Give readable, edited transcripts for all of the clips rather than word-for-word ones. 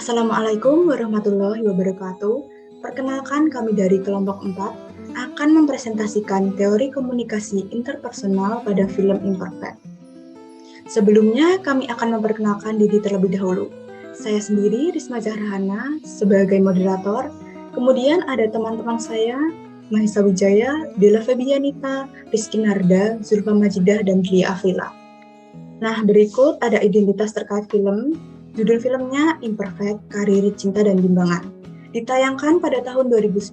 Assalamualaikum warahmatullahi wabarakatuh. Perkenalkan, kami dari kelompok 4 akan mempresentasikan teori komunikasi interpersonal pada film Imperfect. Sebelumnya, kami akan memperkenalkan diri terlebih dahulu. Saya sendiri, Risma Zahrahana, sebagai moderator. Kemudian ada teman-teman saya, Mahesa Wijaya, Dela Febianita, Rizky Narda, Zulfa Majidah, dan Dlia Afrila. Nah, berikut ada identitas terkait film. Judul filmnya Imperfect, Karir, Cinta, dan Bimbangan. Ditayangkan pada tahun 2019.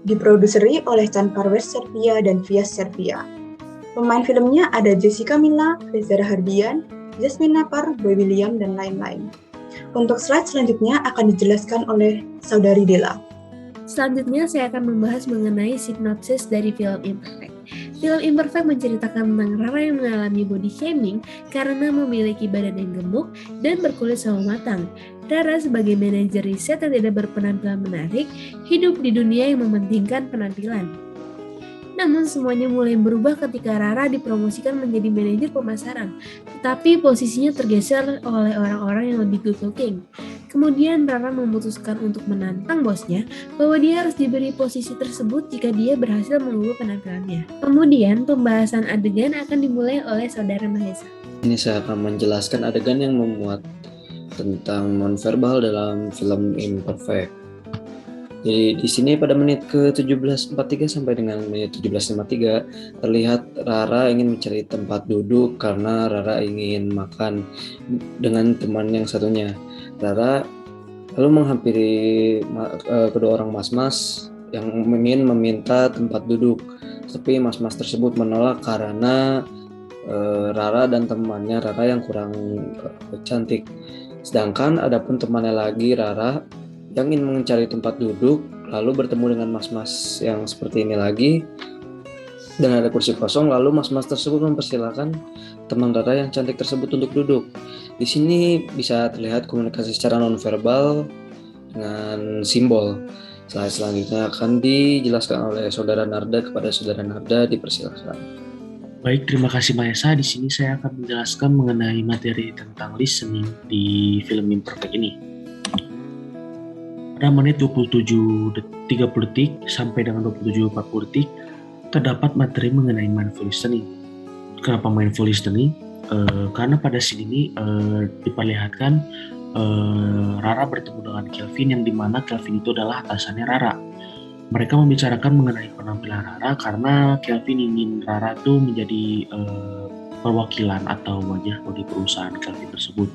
Diproduseri oleh Chan Parves Servia dan Vias Servia. Pemain filmnya ada Jessica Mila, Reza Rahardian, Jasmine Napar, Boy William, dan lain-lain. Untuk slide selanjutnya akan dijelaskan oleh Saudari Dela. Selanjutnya saya akan membahas mengenai sinopsis dari film Imperfect. Film Imperfect menceritakan tentang Rara yang mengalami body shaming karena memiliki badan yang gemuk dan berkulit sawo matang. Rara sebagai manajer riset yang tidak berpenampilan menarik, hidup di dunia yang mementingkan penampilan. Namun semuanya mulai berubah ketika Rara dipromosikan menjadi manajer pemasaran, tetapi posisinya tergeser oleh orang-orang yang lebih good looking. Kemudian Rara memutuskan untuk menantang bosnya bahwa dia harus diberi posisi tersebut jika dia berhasil mengubah penampilannya. Kemudian pembahasan adegan akan dimulai oleh Saudara Mahesa. Ini saya akan menjelaskan adegan yang memuat tentang nonverbal dalam film Imperfect. Jadi di sini pada menit ke-17.43 sampai dengan menit 17.53 terlihat Rara ingin mencari tempat duduk karena Rara ingin makan dengan teman yang satunya. Rara lalu menghampiri kedua orang mas-mas yang ingin meminta tempat duduk, tapi mas-mas tersebut menolak karena Rara dan temannya Rara yang kurang cantik. Sedangkan adapun temannya lagi Rara yang ingin mencari tempat duduk, lalu bertemu dengan mas-mas yang seperti ini lagi, dan ada kursi kosong, lalu mas-mas tersebut mempersilahkan teman Rara yang cantik tersebut untuk duduk. Di sini bisa terlihat komunikasi secara nonverbal dengan simbol. Slide selanjutnya akan dijelaskan oleh Saudara Narda kepada Saudara Narda, dipersilakan. Baik, terima kasih Mahesa. Di sini saya akan menjelaskan mengenai materi tentang listening di film Imperfect ini. Pada menit 27.30 detik sampai dengan 27.40 detik terdapat materi mengenai mindful listening. Kenapa mindful listening? Karena pada scene ini diperlihatkan Rara bertemu dengan Kelvin, yang dimana Kelvin itu adalah atasannya Rara. Mereka membicarakan mengenai penampilan Rara karena Kelvin ingin Rara itu menjadi perwakilan atau wajah bagi perusahaan Kelvin tersebut.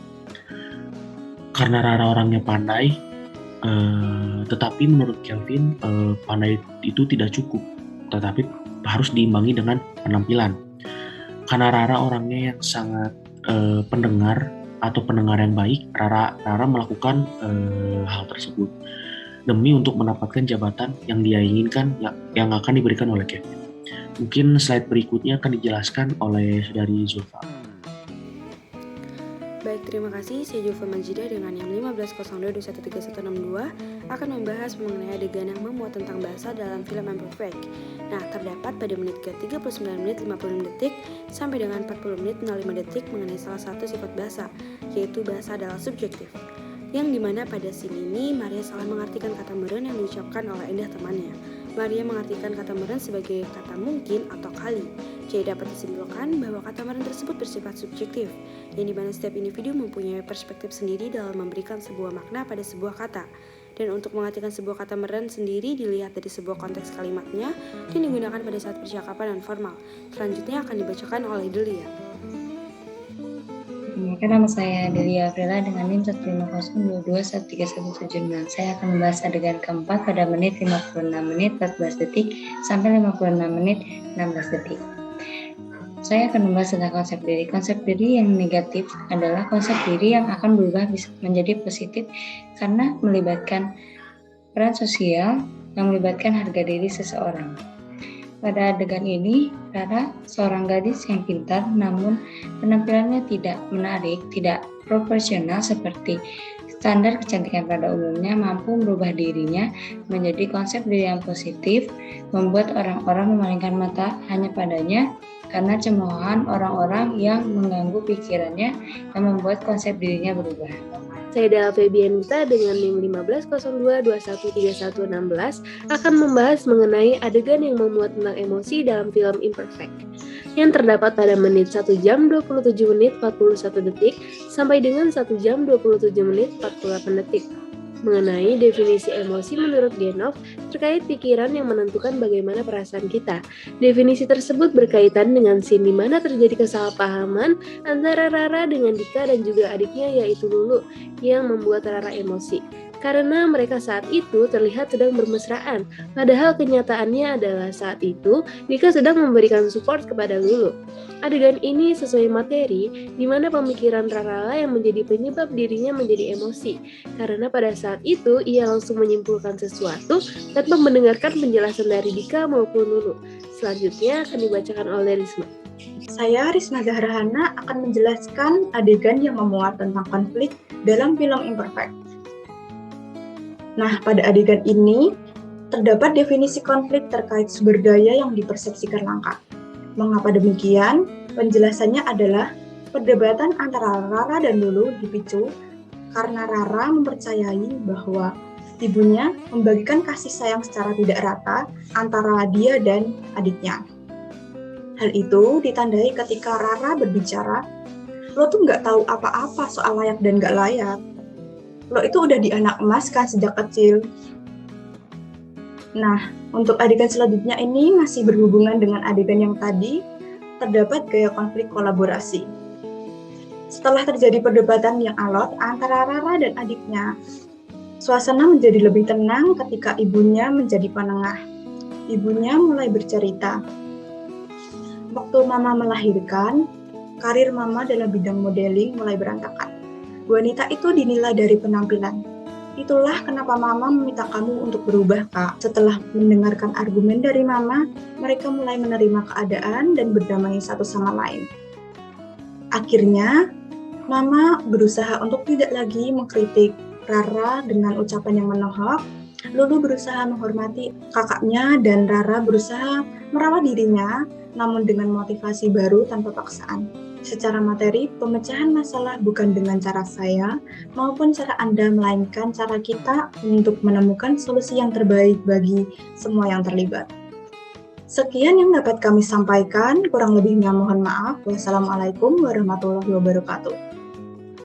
Karena Rara orangnya pandai, tetapi menurut Kelvin pandai itu tidak cukup, tetapi harus diimbangi dengan penampilan. Karena Rara orangnya yang sangat pendengar yang baik, Rara melakukan hal tersebut demi untuk mendapatkan jabatan yang dia inginkan, yang akan diberikan oleh Kevin. Mungkin slide berikutnya akan dijelaskan oleh Saudari Zulfa. Baik, terima kasih. Saya Zulfa Majidah dengan yang 1502213162 akan membahas mengenai adegan yang memuat tentang bahasa dalam film Imperfect. Nah, terdapat pada menit ke-39 menit 56 detik sampai dengan 40 menit 05 detik mengenai salah satu sifat bahasa, yaitu bahasa adalah subjektif. Yang dimana pada scene ini Maria salah mengartikan kata meren yang diucapkan oleh Endah temannya. Maria mengartikan kata meren sebagai kata mungkin atau kali. Jadi dapat disimpulkan bahwa kata meren tersebut bersifat subjektif, yang dimana setiap individu mempunyai perspektif sendiri dalam memberikan sebuah makna pada sebuah kata. Dan untuk mengartikan sebuah kata meren sendiri dilihat dari sebuah konteks kalimatnya dan digunakan pada saat percakapan dan formal. Selanjutnya akan dibacakan oleh Delia. Nama saya Delia Afrila dengan NIM 15022131179. Saya akan membahas adegan keempat pada menit 56 menit 14 detik sampai 56 menit 16 detik. Saya akan membahas tentang konsep diri. Konsep diri yang negatif adalah konsep diri yang akan berubah menjadi positif karena melibatkan peran sosial yang melibatkan harga diri seseorang. Pada adegan ini, Rara seorang gadis yang pintar namun penampilannya tidak menarik, tidak proporsional seperti standar kecantikan pada umumnya, mampu merubah dirinya menjadi konsep diri yang positif, membuat orang-orang memalingkan mata hanya padanya karena cemoohan orang-orang yang mengganggu pikirannya dan membuat konsep dirinya berubah. Saya Della Febianita dengan NIM 1502213116 akan membahas mengenai adegan yang memuat tentang emosi dalam film Imperfect yang terdapat pada menit 1 jam 27 menit 41 detik sampai dengan 1 jam 27 menit 48 detik. Mengenai definisi emosi menurut Genov terkait pikiran yang menentukan bagaimana perasaan kita. Definisi tersebut berkaitan dengan scene di mana terjadi kesalahpahaman antara Rara dengan Dika dan juga adiknya yaitu Lulu yang membuat Rara emosi. Karena mereka saat itu terlihat sedang bermesraan, padahal kenyataannya adalah saat itu Dika sedang memberikan support kepada Lulu. Adegan ini sesuai materi, di mana pemikiran Rara yang menjadi penyebab dirinya menjadi emosi, karena pada saat itu ia langsung menyimpulkan sesuatu tanpa mendengarkan penjelasan dari Dika maupun Lulu. Selanjutnya akan dibacakan oleh Risma. Saya, Risma Zahrahana, akan menjelaskan adegan yang memuat tentang konflik dalam film Imperfect. Nah, pada adegan ini, terdapat definisi konflik terkait sumber daya yang dipersepsikan langka. Mengapa demikian? Penjelasannya adalah perdebatan antara Rara dan Lulu dipicu karena Rara mempercayai bahwa ibunya membagikan kasih sayang secara tidak rata antara dia dan adiknya. Hal itu ditandai ketika Rara berbicara, "Lo tuh nggak tahu apa-apa soal layak dan nggak layak. Lo itu udah di anak emas kan sejak kecil." Nah, untuk adegan selanjutnya ini masih berhubungan dengan adegan yang tadi, terdapat gaya konflik kolaborasi. Setelah terjadi perdebatan yang alot antara Rara dan adiknya, suasana menjadi lebih tenang ketika ibunya menjadi penengah. Ibunya mulai bercerita. Waktu Mama melahirkan, karir Mama dalam bidang modeling mulai berantakan. Wanita itu dinilai dari penampilan. Itulah kenapa Mama meminta kamu untuk berubah, Kak. Setelah mendengarkan argumen dari Mama, mereka mulai menerima keadaan dan berdamai satu sama lain. Akhirnya, Mama berusaha untuk tidak lagi mengkritik Rara dengan ucapan yang menohok. Lulu berusaha menghormati kakaknya dan Rara berusaha merawat dirinya, namun dengan motivasi baru tanpa paksaan. Secara materi, pemecahan masalah bukan dengan cara saya maupun cara Anda, melainkan cara kita untuk menemukan solusi yang terbaik bagi semua yang terlibat. Sekian yang dapat kami sampaikan, kurang lebihnya mohon maaf. Wassalamualaikum warahmatullahi wabarakatuh.